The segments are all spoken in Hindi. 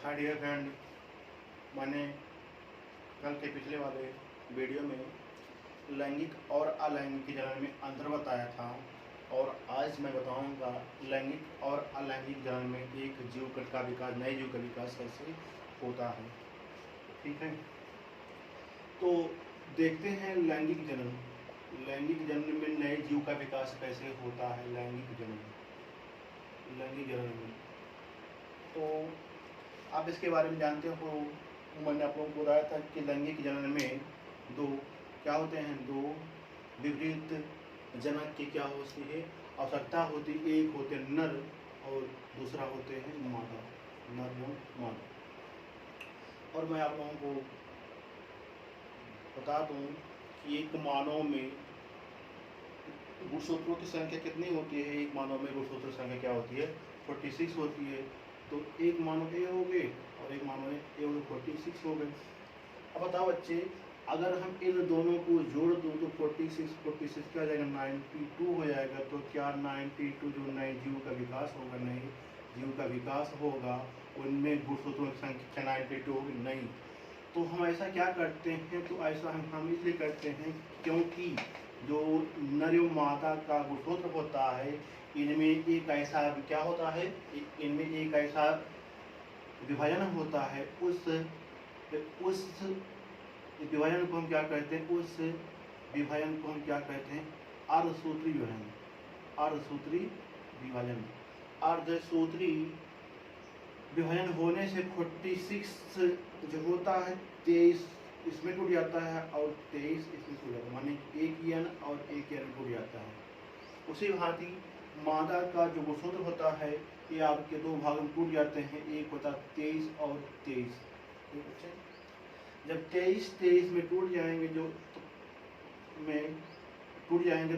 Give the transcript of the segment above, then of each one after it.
हाय डियर फ्रेंड, मैंने कल के पिछले वाले वीडियो में लैंगिक और अलैंगिक जनन में अंतर बताया था और आज मैं बताऊंगा लैंगिक और अलैंगिक जनन में एक जीव का विकास, नए जीव का विकास कैसे होता है। ठीक है, तो देखते हैं लैंगिक जनन। लैंगिक जनन में नए जीव का विकास कैसे होता है। लैंगिक जनन में तो आप इसके बारे में जानते हो। मैंने आप लोगों को बताया था कि लैंगिक जनन में दो क्या होते हैं, दो विपरीत जनक की क्या होती है आवश्यकता होती। एक होते नर और दूसरा होते हैं मादा, नर और मादा। और मैं आप लोगों को बता दूं कि एक मानव में गुणसूत्रों की संख्या कितनी होती है। एक मानव में गुणसूत्र संख्या क्या होती है, 46 होती है। तो एक मानव ए हो गए और एक मानव ए हो गए, 46 हो गए। अब बताओ बच्चे, अगर हम इन दोनों को जोड़ दूं तो 46 क्या हो जाएगा, 92 हो जाएगा। तो क्या 92 जो नए जीव का विकास होगा, नए जीव का विकास होगा, उनमें गुणसूत्रों की संख्या 92 होगी? नहीं। तो हम ऐसा क्या करते हैं, तो ऐसा हम इसलिए करते हैं क्योंकि जो नर एवं मादा का गुणसूत्र होता है, इनमें एक ऐसा क्या होता है, इनमें एक ऐसा विभाजन होता है। उस विभाजन को हम क्या कहते हैं, उस विभाजन को हम क्या कहते हैं, अर्धसूत्री विभाजन। अर्धसूत्री विभाजन, अर्धसूत्री विभाजन होने से 46 जो होता है 23 इसमें टूट जाता है और 23 इसमें टूट जाता है, माने एक एन और एक एन टूट जाता है। उसी भांति मादा का जो गुणसूत्र होता है ये आपके दो भाग में टूट जाते हैं, एक होता है 23 और 23। जब 23 में टूट जाएंगे,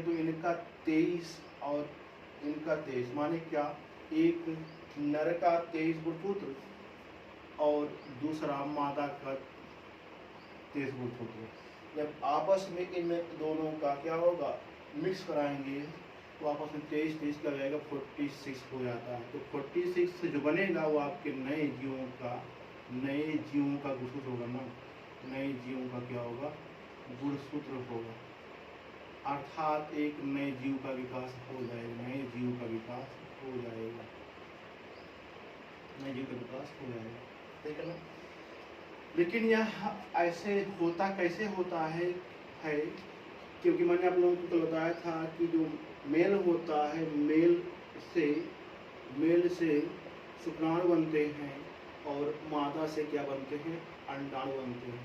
तो इनका 23 और इनका 23 माने क्या, एक नर का 23 गुणसूत्र और दूसरा मादा का 23 गुणसूत्र। जब आपस में इन दोनों का क्या होगा, मिक्स कराएंगे, तो आपस में 23 का जाएगा 46 हो जाता है। तो 46 जो बनेगा वो आपके नए जीवों का गुणसूत्र होगा ना। नए जीवों का क्या होगा, गुणसूत्र होगा। अर्थात एक नए जीव का विकास हो जाएगा, नए जीव का विकास हो जाएगा, नए जीव का विकास हो जाएगा। ठीक है ना। लेकिन यह ऐसे होता कैसे होता है क्योंकि मैंने आप लोगों को तो बताया था कि जो मेल होता है, मेल से शुक्राणु बनते हैं और मादा से क्या बनते हैं, अंडाणु बनते हैं।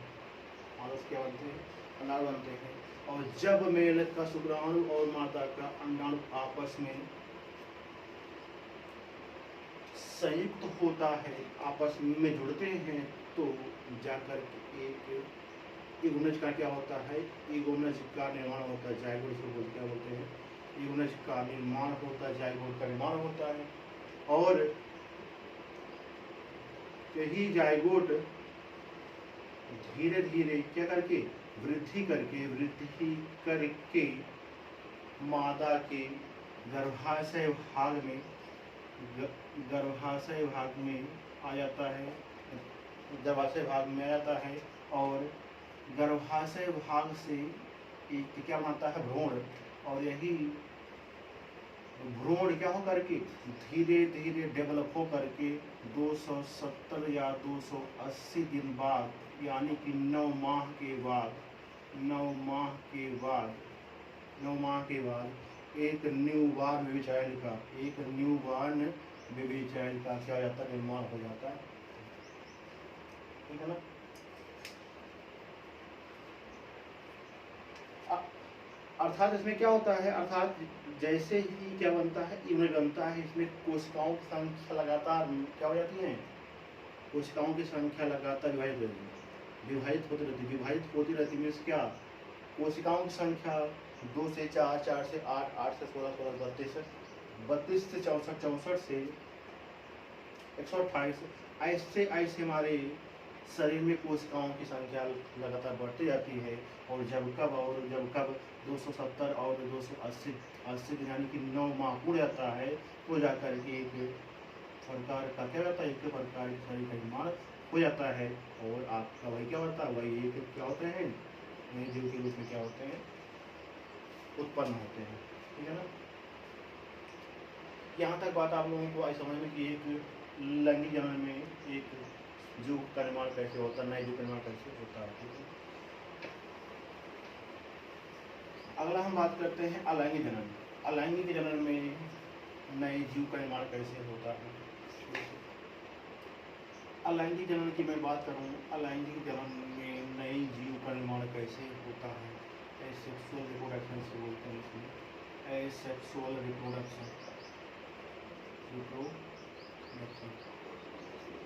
मादा से क्या बनते हैं, अंडाणु बनते हैं। और जब मेल का शुक्राणु और मादा का अंडाणु आपस में संयुक्त होता है, आपस में जुड़ते हैं, तो जाकर के एक इगुनज का क्या होता है, इगुनज का निर्माण होता है। जायगोट को क्या बोलते हैं, इगुनज का निर्माण होता है, जायगोट का निर्माण होता है। और यही जायगोट धीरे धीरे क्या करके वृद्धि करके मादा के गर्भाशय भाग में आ जाता है, गर्भाशय भाग में आ जाता है। और गर्भाशय भाग से एक क्या बनता है, भ्रूण। और यही भ्रूण क्या हो करके धीरे धीरे डेवलप हो करके 270 या 280 दिन बाद, यानी कि 9 माह के बाद एक न्यूबॉर्न बेबी चाइल्ड का क्या हो जाता है, निर्माण हो जाता है। ठीक है ना। अर्थात इसमें क्या होता है, अर्थात जैसे ही क्या बनता है, इम्यून बनता है, इसमें कोशिकाओं की संख्या लगातार क्या हो जाती है, कोशिकाओं की संख्या लगातार विभाजित होती रहती मीन्स क्या, कोशिकाओं की संख्या 2 से 4, 4 से 8, 8 से 16, 16 32 से 64, 64 से 128, ऐसे ऐसे हमारे शरीर में कोशिकाओं की संख्या लगातार बढ़ती जाती है। और जब कब 270 और 280 यानी कि 9 माह पूर्ण जाता है, तो जाकर के एक प्रकार का क्या होता है, एक प्रकार के शरीर का निर्माण हो जाता है और आपका वही क्या होता है, वही एक क्या होते हैं, नए जीव के रूप में क्या होते हैं, उत्पन्न होते हैं। ठीक है ना। यहाँ तक बात आप लोगों को आज समझ में कि एक लैंगिक जनन में एक जीव का निर्माण कैसे होता है, नए जीव का निर्माण कैसे होता है। ठीक है। अगला हम बात करते हैं अलैंगिक जनन। अलैंगिक जनन में नए जीव का निर्माण कैसे होता है। अलैंगिक जनन की मैं बात करूं, अलैंगिक जनन में नए जीव का निर्माण कैसे होता है। एसेक्सुअल रिप्रोडक्शन से बोलते हैं इसमें, एसेक्सुअल रिप्रोडक्शन।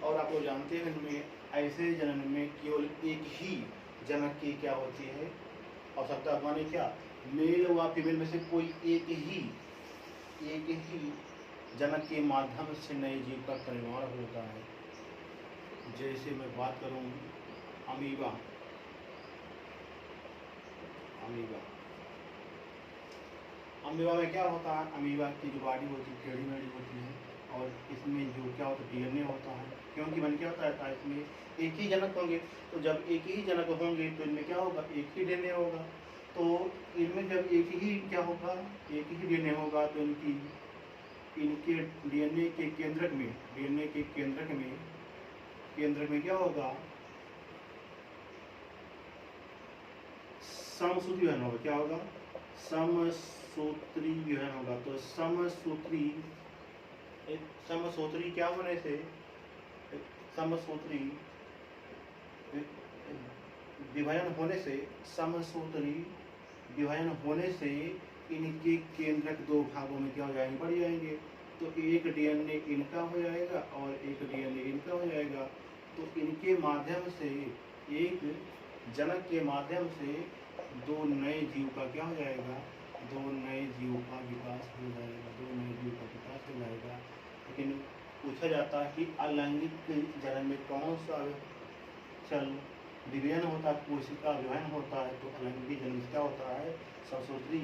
और आप लोग जानते हैं इनमें ऐसे जनन में केवल एक ही जनक की क्या होती है आवश्यकता, माने क्या, मेल व फीमेल में से कोई एक ही जनक के माध्यम से नए जीव का परिवार होता है। जैसे मैं बात करूं अमीबा, अमीबा में क्या होता है, अमीबा की जो बॉडी होती है टेढ़ी मेढ़ी होती है और इसमें जो क्या होता है डीएनए होता है, क्योंकि मन क्या होता है इसमें एक ही जनक होंगे, तो जब एक ही जनक होंगे तो इनमें क्या होगा, एक ही डीएनए होगा। तो इनमें जब एक ही क्या होगा, एक ही डीएनए होगा तो इनके डीएनए के केंद्रक में क्या होगा, समसूत्री विभाजन होगा। क्या होगा, समसूत्री विभाजन होगा। तो समसूत्री क्या होने से, समसूत्री विभाजन होने से इनके केंद्रक दो भागों में क्या हो जाएंगे, बढ़ जाएंगे। तो एक डीएनए इनका हो जाएगा और एक डीएनए इनका हो जाएगा। तो इनके माध्यम से, एक जनक के माध्यम से दो नए जीव का क्या हो जाएगा, दो नए जीव का विकास हो जाएगा। लेकिन पूछा जाता है कि अलैंगिक जनन में कौन सा चल विभाजन होता है, कोशिका विभाजन होता है। तो अलैंगिक जनन क्या होता है, समसूत्री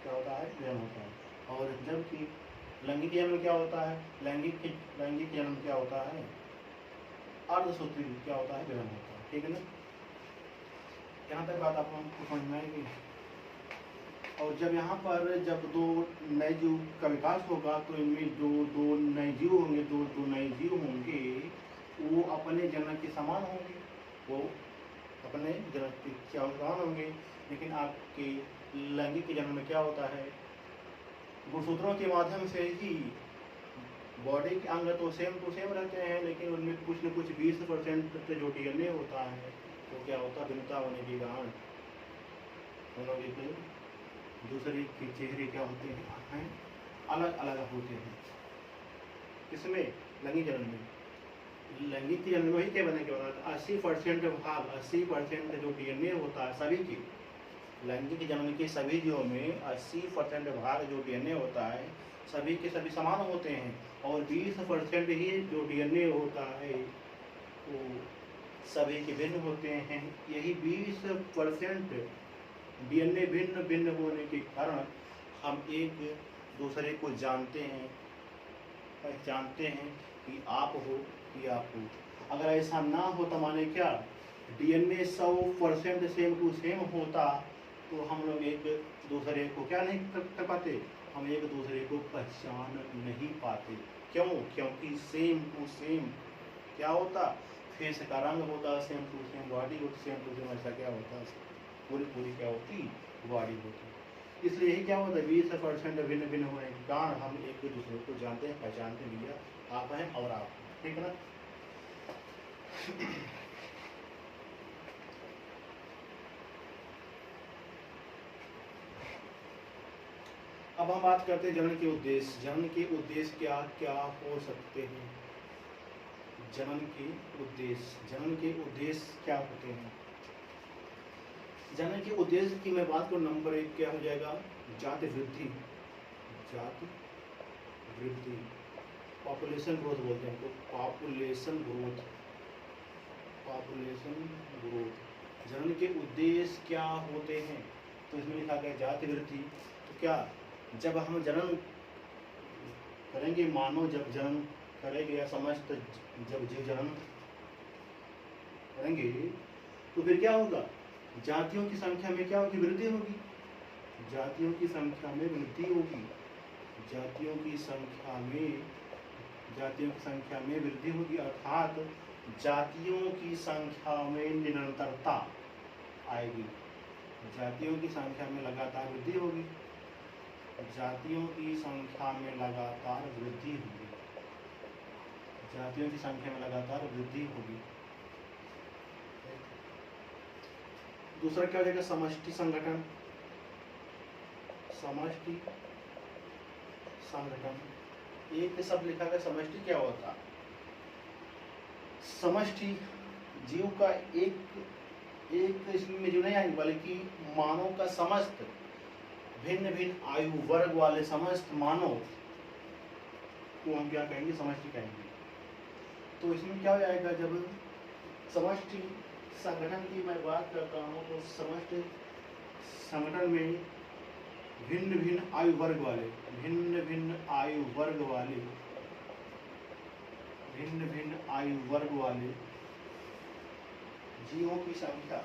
क्या होता है, विभाजन होता है। और जबकि लैंगिक जनन क्या होता है, लैंगिक जनन क्या होता है, अर्धसूत्री क्या होता है, विभाजन होता है। ठीक है ना। यहाँ तक बात आपको समझ में आएगी। और जब यहाँ पर जब दो नए जीव का विकास होगा तो इनमें जो दो नए जीव होंगे वो अपने जनक के समान होंगे, लेकिन आपके लैंगिक जन्म में क्या होता है, गुणसूत्रों के माध्यम से ही बॉडी के अंग तो सेम रहते हैं, लेकिन उनमें कुछ न कुछ 20% जो डीएनए होता है तो क्या होता है, भिन्नता होने के कारण दोनों एक दूसरे के चेहरे क्या होते हैं, अलग अलग होते हैं। इसमें लैंगिक जनन में, लैंगिक जनन में ही क्या बने क्या होता है, 80% जो डीएनए होता है सभी की, लैंगिक जनन के सभी जीवों में 80% भाग जो डीएनए होता है सभी के सभी समान होते हैं और 20% ही जो डीएनए होता है वो सभी के भिन्न होते हैं। यही 20% डीएनए भिन्न होने के कारण हम एक दूसरे को जानते हैं, पहचानते हैं कि आप हो कि आप हो। अगर ऐसा ना हो तो माने क्या, डीएनए 100% सेम टू सेम होता तो हम लोग एक दूसरे को क्या नहीं कर पाते, हम एक दूसरे को पहचान नहीं पाते। क्यों, क्योंकि सेम टू सेम क्या होता, फेस का रंग होता, सेम टू सेम बॉडी होती, सेम टू सेम ऐसा क्या होता, पूरी क्या होती, बॉडी होती। इसलिए यही क्या होता है, 20% भिन्न होने के कारण हम एक दूसरे को जानते हैं, पहचानते हैं, भैया आप हैं और आप, ठीक है ना। अब हम बात करते हैं जनन के उद्देश्य। जनन के उद्देश्य क्या क्या हो सकते हैं, जनन के उद्देश्य क्या होते हैं। जनन के उद्देश्य की मैं बात करूं, नंबर 1 क्या हो जाएगा, जाति वृद्धि, पॉपुलेशन ग्रोथ बोलते हैं, तो पॉपुलेशन ग्रोथ। जनन के उद्देश्य क्या होते हैं, तो इसमें लिखा गया जाति वृद्धि। तो क्या, जब हम जन्म करेंगे, मानव जब जन्म करेंगे या समस्त जब जीव जन्म करेंगे तो फिर क्या होगा, जातियों की संख्या में क्या होगी, वृद्धि होगी। जातियों की संख्या में वृद्धि होगी, जातियों की संख्या में वृद्धि होगी, अर्थात जातियों की संख्या में निरंतरता आएगी। जातियों की संख्या में लगातार वृद्धि होगी, जातियों की संख्या में लगातार वृद्धि होगी, जातियों की संख्या में लगातार वृद्धि होगी। दूसरा क्या हो जाएगा, समष्टि संगठन। समष्टि संगठन, एक सब लिखा गया। समष्टि क्या होता, समष्टि जीव का एक इसमें जो नहीं आएंगे, बल्कि मानव का समस्त भिन्न भिन्न आयु वर्ग वाले समस्त मानव को हम क्या कहेंगे, समष्टि कहेंगे। तो इसमें क्या हो जाएगा, जब समष्टि संगठन की मैं बात करता हूँ तो समष्टि संगठन में भिन्न भिन्न आयु वर्ग वाले जीवों की संख्या,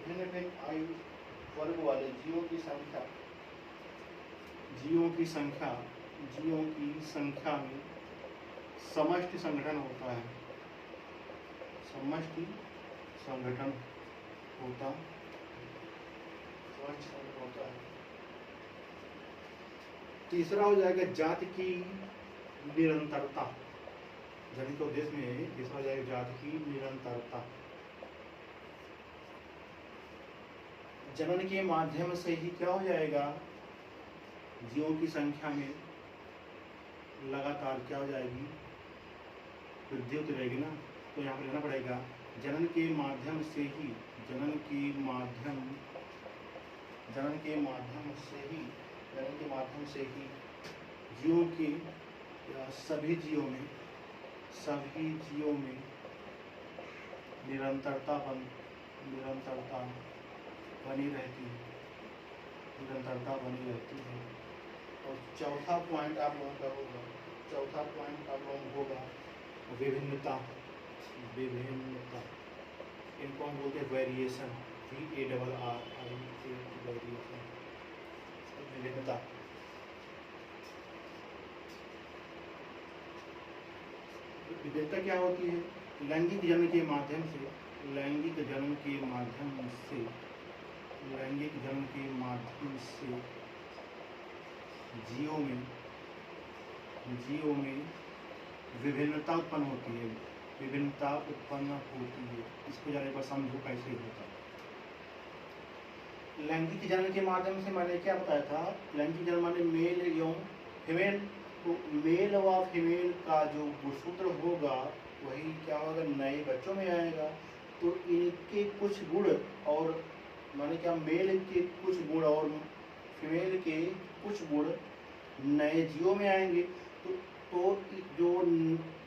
भिन्न आयु वर्ग वाले जीवों की संख्या में समष्टि संगठन होता है। समष्टि संगठन होता है। तीसरा हो जाएगा जाति की निरंतरता। जन्म के उद्देश्य में तीसरा हो जाएगा जाति की निरंतरता। जनन के माध्यम से ही क्या हो जाएगा, जीवों की संख्या में लगातार क्या हो जाएगी, वृद्धि होती रहेगी ना। तो यहाँ पर लिखना पड़ेगा जनन के माध्यम से ही जीवों के या सभी जीवों में निरंतरता बनी रहती है। और चौथा पॉइंट आप लोगों का होगा विभिन्नता। इनको हम बोलते हैं वेरिएशन, विभिन्नता। विभिन्नता क्या होती है, लैंगिक जन्म के माध्यम से जीवों में विभिन्नता उत्पन्न होती है। इसको जाने पर समझो कैसे होता है। लैंगिक जन्म के माध्यम से मैंने क्या बताया था, लैंगिक जन्म माने मेल एवं फीमेल। तो मेल व फीमेल का जो गुणसूत्र होगा वही क्या होगा, नए बच्चों में आएगा। तो इनके कुछ गुण और माने क्या, मेल के कुछ गुण और फीमेल के कुछ गुण नए जीवों में आएंगे। तो जो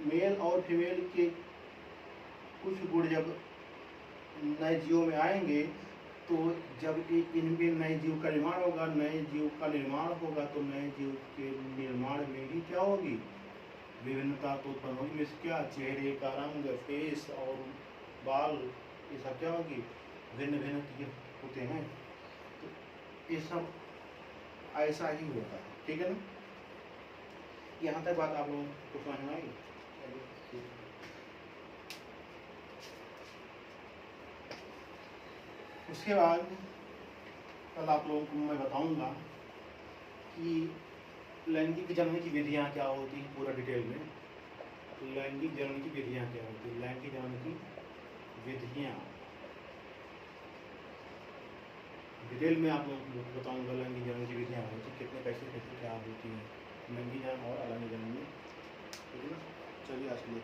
मेल और फीमेल के कुछ गुण जब नए जीवों में आएंगे, तो जब इनमें नए जीव का निर्माण होगा, तो नए जीव के निर्माण में ही क्या होगी, विभिन्नता तो उत्पन्न होगी। में क्या, चेहरे का रंग, फेस और बाल, ये सब क्या होगी, भिन्न होते हैं। तो ये सब ऐसा ही होता है, ठीक है ना। यहाँ तक बात आप लोगों को समझ में आई। उसके बाद कल आप लोगों को मैं बताऊंगा कि लैंगिक जन्म की विधियाँ क्या होती हैं, पूरा डिटेल में। लैंगिक जन्म की विधियाँ क्या होती है, लैंगिक जन्म की विधियाँ डिटेल में आप लोगों को बताऊंगा। लैंगिक जन्म की विधियाँ होती है, कितने कैसे क्या होती हैं लैंगिक जन्म और अलैंगिक जन्म में, ठीक है ना। चलिए आज के लिए